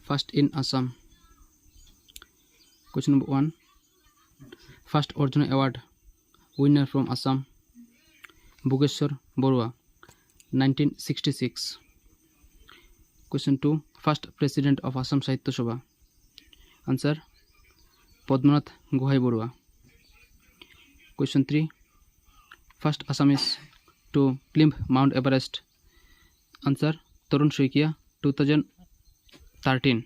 first in Assam. Question number 1. First Arjuna Award winner from Assam, Bogeshwar Borua, 1966. Question 2. First President of Assam Sahitya Sabha. Answer: Padmanath Gohai Borua. Question 3. First Assamese to climb Mount Everest. Answer: Tarun Saikia, 2013.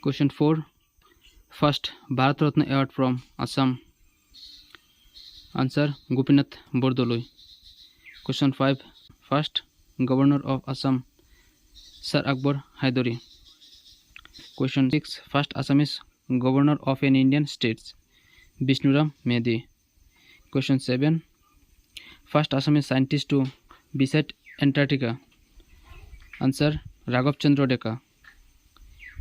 Question 4. First Bharat Ratna Award from Assam. Answer: Gopinath Bordoloi. Question 5. First Governor of Assam, Sir Akbar Haidari. Question 6. First Assamese Governor of an Indian state, Vishnuram Mehdi. Question 7. First Assamese scientist to visit Antarctica. Answer: Raghav Chandra Deka.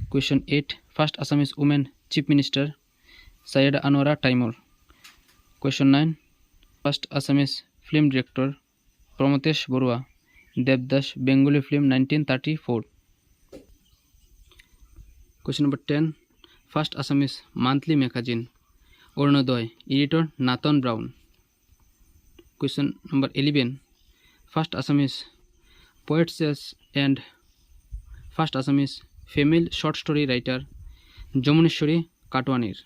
Question 8. First Assamese woman Chief Minister, Syeda Anwara Taimur. Question 9. First Assamese film director, Pramotesh Borua, Devdas, Bengali film, 1934. Question number 10. First Assamese monthly magazine, Ornodoy, editor Nathan Brown. Question number 11. First Assamese poetess and first Assamese female short story writer, Jamuneshwari Katwanir.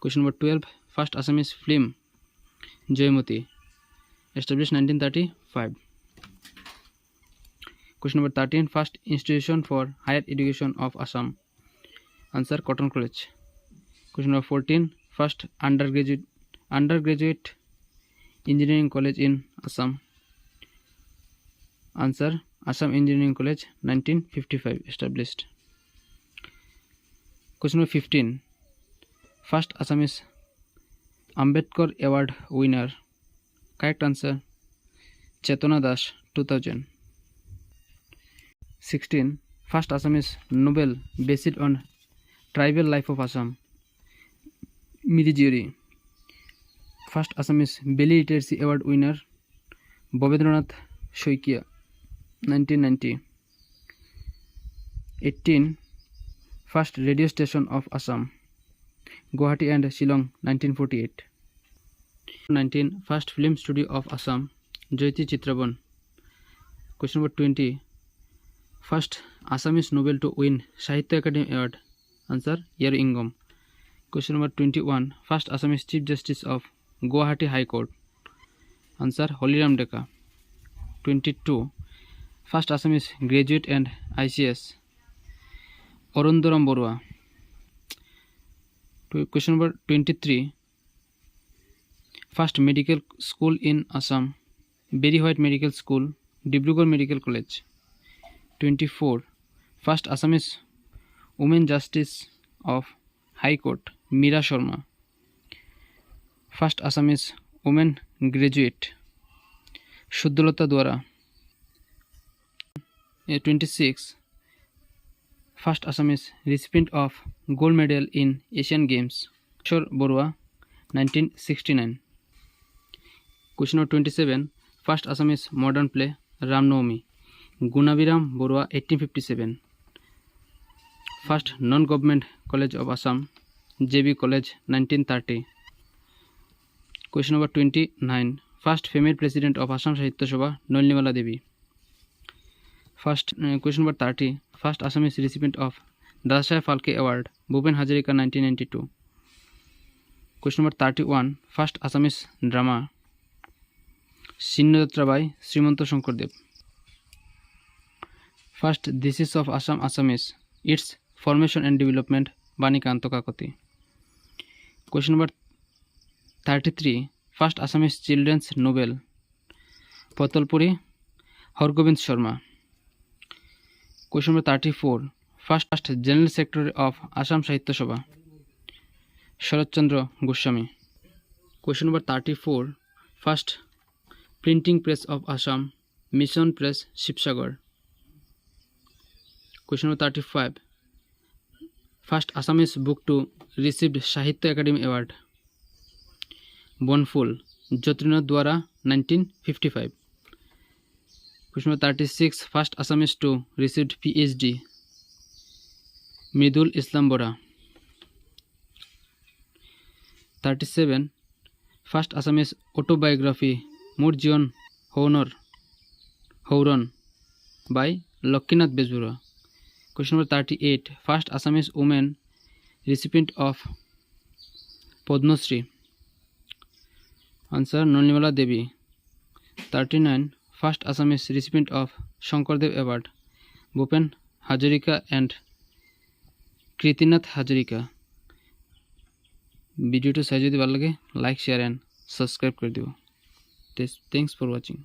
Question number 12. First Assamese film, Joymoti, established 1935. Question number 13. First institution for higher education of Assam. Answer: Cotton College. Question number 14. First undergraduate engineering college in Assam. Answer: Assam Engineering College, 1955, established. Question number 15. First Assamese Ambedkar Award winner. Correct answer: Chetana Das, 2000. 16. First Assamese novel based on tribal life of Assam, Miri Jiri. First Assamese Belly Literacy Award winner, Bobendranath Shoikia, 1990. 18. First radio station of Assam, Guwahati and Shillong, 1948. 19. First film studio of Assam, Jyoti Chitraban. Question number 20. First Assamese novel to win Sahitya Academy Award. Answer: Yer Ingom. Question number 21. First Assamese Chief Justice of Guwahati High Court. Answer: Holiram Deka. 22. First Assamese graduate and ICS, Arundaram Borua. Question number 23. First medical school in Assam, Berry White Medical School, Dibrugarh Medical College. 24. First Assamese Women Justice of High Court, Meera Sharma. First Assamese Women Graduate, Shuddhalata Dwara. 26. First Assamese recipient of gold medal in Asian Games, Kishore Borua, 1969. Question number 27. First Assamese modern play, Ram Navami, Gunabiram Borua, 1857. First non-government college of Assam, JB College, 1930. Question number 29. First female president of Assam Sahitya Sabha, Nolinimala Devi. Question number 30. First Assamese recipient of Dadasaheb Phalke Award, Bhupen Hazarika, 1992. Question number 31. First Assamese drama, Sinnojatra by Srimanta Shankardev. First Thesis of Assam Assamese, its formation and development, Banikanto Kakoti. Question number 33. First Assamese children's novel, Patalpuri, Hargobind Sharma. Question number 34. First General Secretary of Assam Sahitya Sabha, Sharat Chandra Goswami. Question number 34. First printing press of Assam, Mission Press, Shivsagar. Question number 35. First Assamese book to receive Sahitya Academy Award, Bonful, Jyotirnath Dwara, 1955. Question number 36. First Assamese to received PhD. Mridul Islam Bora. 37. First Assamese autobiography Murjion Houron by Lokinath Bezbura. Question number 38. First Assamese woman recipient of Padma Shri. Answer Nonimala Devi. 39. First Assamese recipient of Shankardev Award Bhupen Hazarika and Kritinath Hazarika. ভিডিওটা size যদি ভালো লাগে like share and subscribe করে দিও। Thanks for watching.